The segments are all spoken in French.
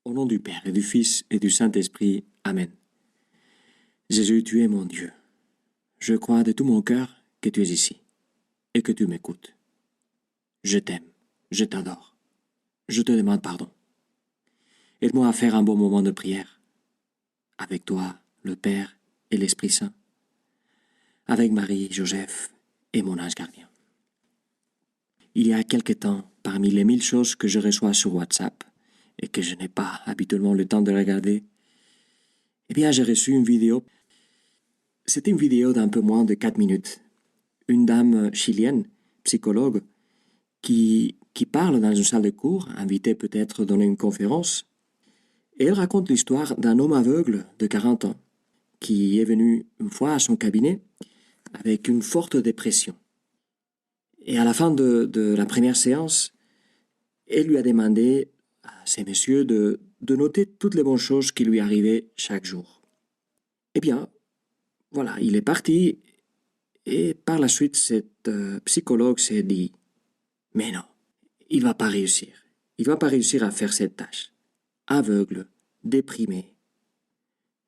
Au nom du Père et du Fils et du Saint-Esprit. Amen. Jésus, tu es mon Dieu. Je crois de tout mon cœur que tu es ici et que tu m'écoutes. Je t'aime, je t'adore. Je te demande pardon. Aide-moi à faire un bon moment de prière. Avec toi, le Père et l'Esprit Saint. Avec Marie, Joseph et mon ange gardien. Il y a quelque temps, parmi les 1000 choses que je reçois sur WhatsApp et que je n'ai pas habituellement le temps de regarder, eh bien, j'ai reçu une vidéo. C'était une vidéo d'un peu moins de 4 minutes. Une dame chilienne, psychologue, qui parle dans une salle de cours, invitée peut-être à donner une conférence, et elle raconte l'histoire d'un homme aveugle de 40 ans qui est venu une fois à son cabinet avec une forte dépression. Et à la fin de la première séance, elle lui a demandé à ces messieurs de noter toutes les bonnes choses qui lui arrivaient chaque jour. Eh bien, voilà, il est parti et par la suite, cette psychologue s'est dit « Mais non, il ne va pas réussir. Il ne va pas réussir à faire cette tâche. Aveugle, déprimé.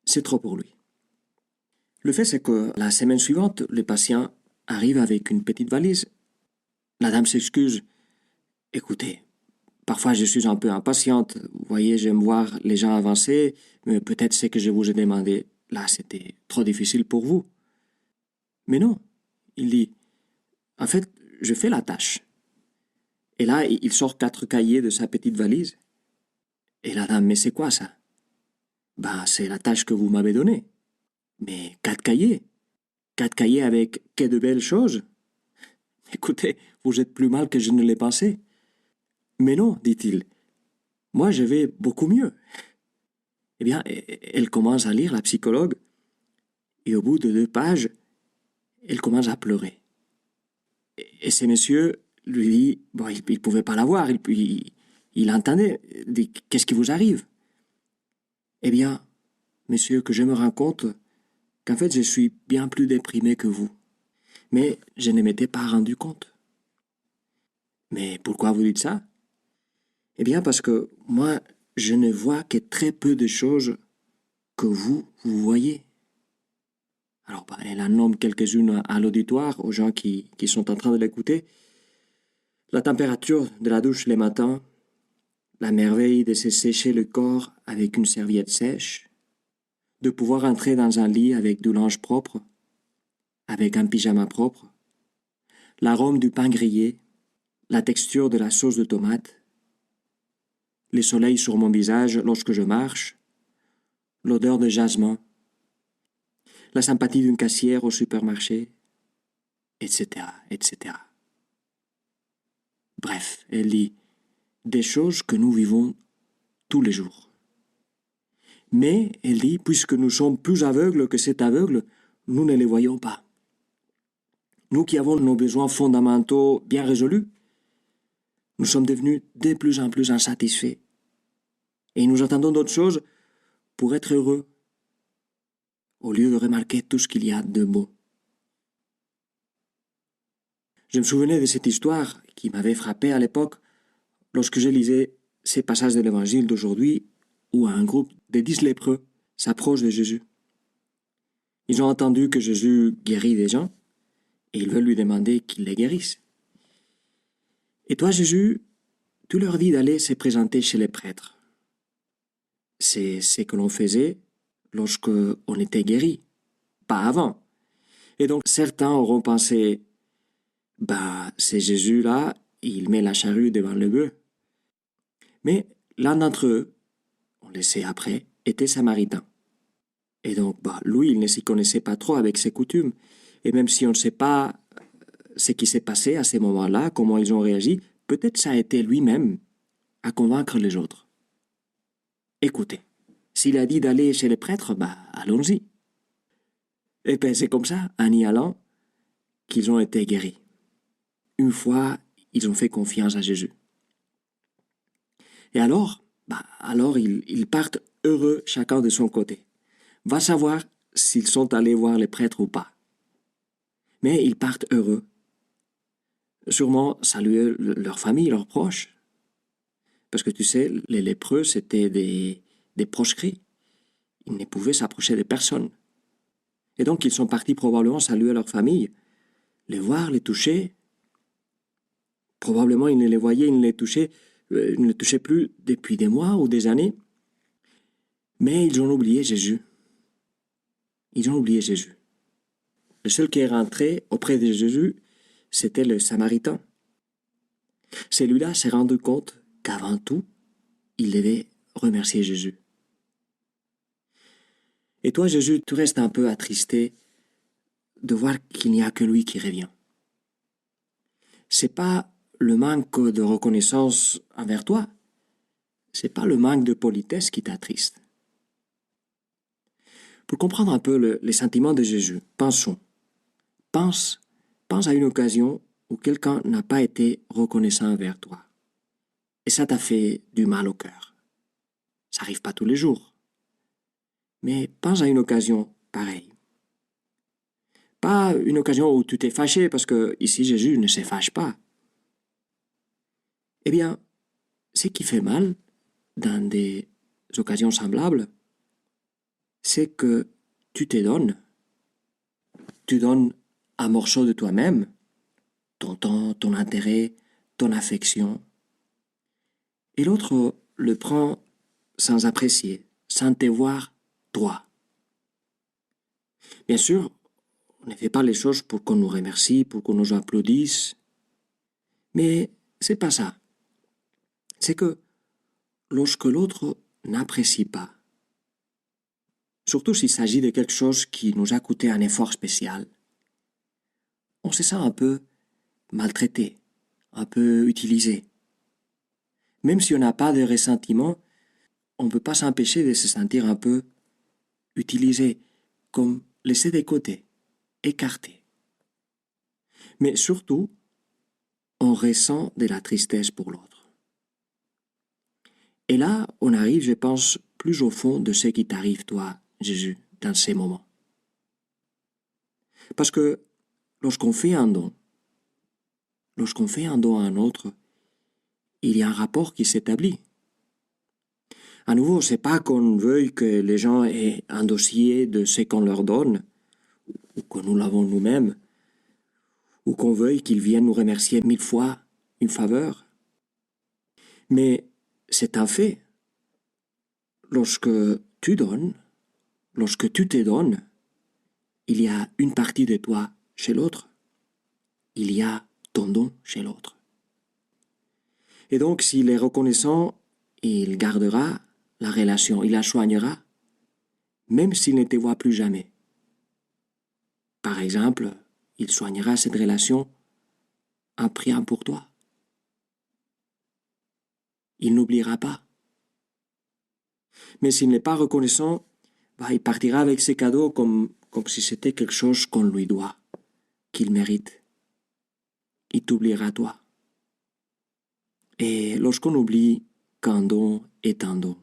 C'est trop pour lui. » Le fait, c'est que la semaine suivante, le patient arrive avec une petite valise. La dame s'excuse. « Écoutez, parfois je suis un peu impatiente. Vous voyez, j'aime voir les gens avancer, mais peut-être c'est que je vous ai demandé. Là, c'était trop difficile pour vous. » Mais non, il dit « En fait, je fais la tâche. » Et là, il sort 4 cahiers de sa petite valise. Et la dame, mais c'est quoi ça? Ben, c'est la tâche que vous m'avez donnée. Mais 4 cahiers? 4 cahiers avec que de belles choses? Écoutez, vous êtes plus mal que je ne l'ai pensé. Mais non, dit-il, moi je vais beaucoup mieux. Eh bien, elle commence à lire, la psychologue, et au bout de 2 pages, elle commence à pleurer. Et ces messieurs lui dit, bon, il ne pouvait pas la voir, il entendait, il dit, qu'est-ce qui vous arrive? Eh bien, messieurs, que je me rends compte qu'en fait je suis bien plus déprimé que vous. Mais je ne m'étais pas rendu compte. Mais pourquoi vous dites ça? Eh bien parce que moi, je ne vois que très peu de choses que vous voyez. Alors, elle en nomme quelques-unes à l'auditoire, aux gens qui sont en train de l'écouter. La température de la douche les matins, la merveille de se sécher le corps avec une serviette sèche, de pouvoir entrer dans un lit avec du linge propre, avec un pyjama propre, l'arôme du pain grillé, la texture de la sauce de tomate, le soleil sur mon visage lorsque je marche, l'odeur de jasmin, la sympathie d'une caissière au supermarché, etc., etc. Bref, elle dit des choses que nous vivons tous les jours. Mais, elle dit, puisque nous sommes plus aveugles que cet aveugle, nous ne les voyons pas. Nous qui avons nos besoins fondamentaux bien résolus, nous sommes devenus de plus en plus insatisfaits. Et nous attendons d'autres choses pour être heureux, au lieu de remarquer tout ce qu'il y a de beau. Je me souvenais de cette histoire qui m'avait frappé à l'époque lorsque je lisais ces passages de l'Évangile d'aujourd'hui où un groupe de 10 lépreux s'approche de Jésus. Ils ont entendu que Jésus guérit des gens et ils veulent lui demander qu'il les guérisse. Et toi, Jésus, tu leur dis d'aller se présenter chez les prêtres. C'est ce que l'on faisait lorsque on était guéri, pas avant. Et donc certains auront pensé, c'est Jésus là, il met la charrue devant le bœuf. Mais l'un d'entre eux, on le sait après, était samaritain. Et donc, lui, il ne s'y connaissait pas trop avec ses coutumes. Et même si on ne sait pas ce qui s'est passé à ces moments-là, comment ils ont réagi, peut-être ça a été lui-même à convaincre les autres. Écoutez, s'il a dit d'aller chez les prêtres, allons-y. Et bien c'est comme ça, en y allant, qu'ils ont été guéris. Une fois, ils ont fait confiance à Jésus. Et alors, ils partent heureux chacun de son côté. Va savoir s'ils sont allés voir les prêtres ou pas. Mais ils partent heureux. Sûrement saluer leur famille, leurs proches. Parce que tu sais, les lépreux, c'était des proscrits. Ils ne pouvaient s'approcher de personne. Et donc, ils sont partis probablement saluer leur famille, les voir, les toucher. Probablement, ils ne les voyaient, ils ne les touchaient plus depuis des mois ou des années. Mais ils ont oublié Jésus. Ils ont oublié Jésus. Le seul qui est rentré auprès de Jésus, c'était le Samaritain. Celui-là s'est rendu compte qu'avant tout, il devait remercier Jésus. Et toi, Jésus, tu restes un peu attristé de voir qu'il n'y a que lui qui revient. C'est pas le manque de reconnaissance envers toi, c'est pas le manque de politesse qui t'attriste. Pour comprendre un peu les sentiments de Jésus, pensons. Pense à une occasion où quelqu'un n'a pas été reconnaissant envers toi. Et ça t'a fait du mal au cœur. Ça n'arrive pas tous les jours. Mais pense à une occasion pareille. Pas une occasion où tu t'es fâché, parce que ici Jésus ne se fâche pas. Eh bien, ce qui fait mal dans des occasions semblables, c'est que tu te donnes. Tu donnes un morceau de toi-même, ton temps, ton intérêt, ton affection. Et l'autre le prend sans apprécier, sans te voir toi. Bien sûr, on ne fait pas les choses pour qu'on nous remercie, pour qu'on nous applaudisse, mais c'est pas ça. C'est que lorsque l'autre n'apprécie pas, surtout s'il s'agit de quelque chose qui nous a coûté un effort spécial, on se sent un peu maltraité, un peu utilisé. Même si on n'a pas de ressentiment, on ne peut pas s'empêcher de se sentir un peu utilisé, comme laissé de côté, écarté. Mais surtout, on ressent de la tristesse pour l'autre. Et là, on arrive, je pense, plus au fond de ce qui t'arrive, toi, Jésus, dans ces moments. Parce que lorsqu'on fait un don à un autre, il y a un rapport qui s'établit. À nouveau, c'est pas qu'on veuille que les gens aient un dossier de ce qu'on leur donne, ou que nous l'avons nous-mêmes, ou qu'on veuille qu'ils viennent nous remercier 1000 fois une faveur. Mais c'est un fait. Lorsque tu donnes, lorsque tu te donnes, il y a une partie de toi chez l'autre. Il y a ton don chez l'autre. Et donc, s'il est reconnaissant, il gardera la relation, il la soignera, même s'il ne te voit plus jamais. Par exemple, il soignera cette relation en priant pour toi. Il n'oubliera pas. Mais s'il n'est pas reconnaissant, il partira avec ses cadeaux comme si c'était quelque chose qu'on lui doit, qu'il mérite. Il t'oubliera toi. Et lorsqu'on oublie qu'un don est un don,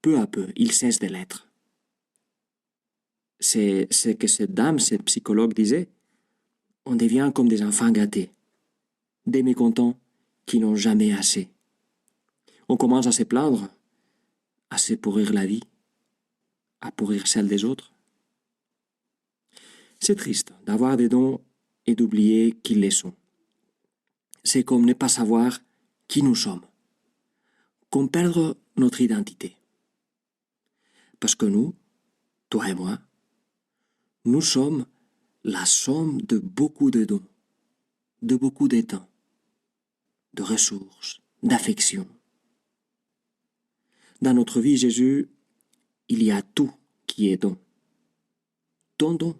peu à peu, il cesse de l'être. C'est ce que cette dame, cette psychologue disait. On devient comme des enfants gâtés, des mécontents qui n'ont jamais assez. On commence à se plaindre, à se pourrir la vie, à pourrir celle des autres. C'est triste d'avoir des dons et d'oublier qu'ils les sont. C'est comme ne pas savoir qui nous sommes, comme perdre notre identité. Parce que nous, toi et moi, nous sommes la somme de beaucoup de dons, de beaucoup de temps, de ressources, d'affection. Dans notre vie, Jésus, il y a tout qui est don. Ton don.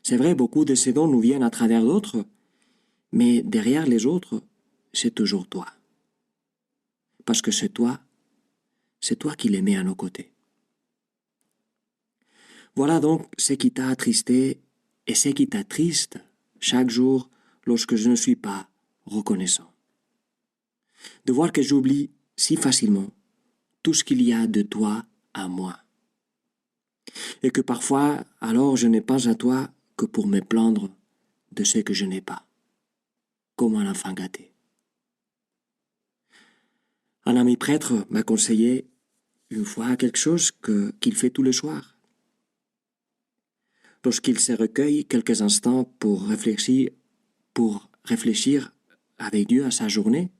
C'est vrai, beaucoup de ces dons nous viennent à travers d'autres, mais derrière les autres, c'est toujours toi. Parce que c'est toi qui les mets à nos côtés. Voilà donc ce qui t'a attristé et ce qui t'attriste chaque jour lorsque je ne suis pas reconnaissant. De voir que j'oublie si facilement tout ce qu'il y a de toi à moi. Et que parfois, alors je n'ai pas à toi que pour me plaindre de ce que je n'ai pas, comme un enfant gâté. Un ami prêtre m'a conseillé une fois quelque chose qu'il fait tous les soirs. Lorsqu'il se recueille quelques instants pour réfléchir avec Dieu à sa journée,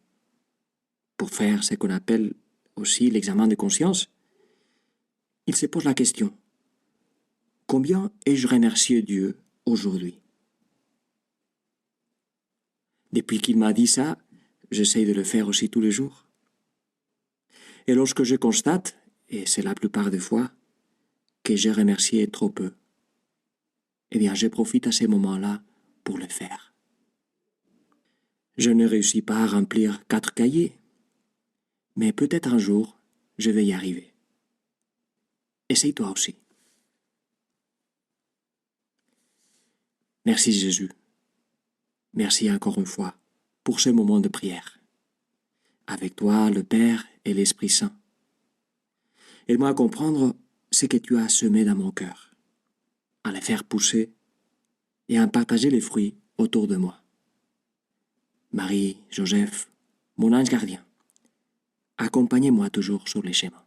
pour faire ce qu'on appelle aussi l'examen de conscience, il se pose la question: combien ai-je remercié Dieu aujourd'hui? Depuis qu'il m'a dit ça, j'essaye de le faire aussi tous les jours. Et lorsque je constate, et c'est la plupart des fois, que j'ai remercié trop peu, eh bien je profite à ces moments-là pour le faire. Je ne réussis pas à remplir 4 cahiers, mais peut-être un jour, je vais y arriver. Essaye toi aussi. Merci Jésus. Merci encore une fois pour ce moment de prière. Avec toi, le Père et l'Esprit Saint. Aide-moi à comprendre ce que tu as semé dans mon cœur, à le faire pousser et à en partager les fruits autour de moi. Marie, Joseph, mon ange gardien, accompagnez-moi toujours sur les chemins.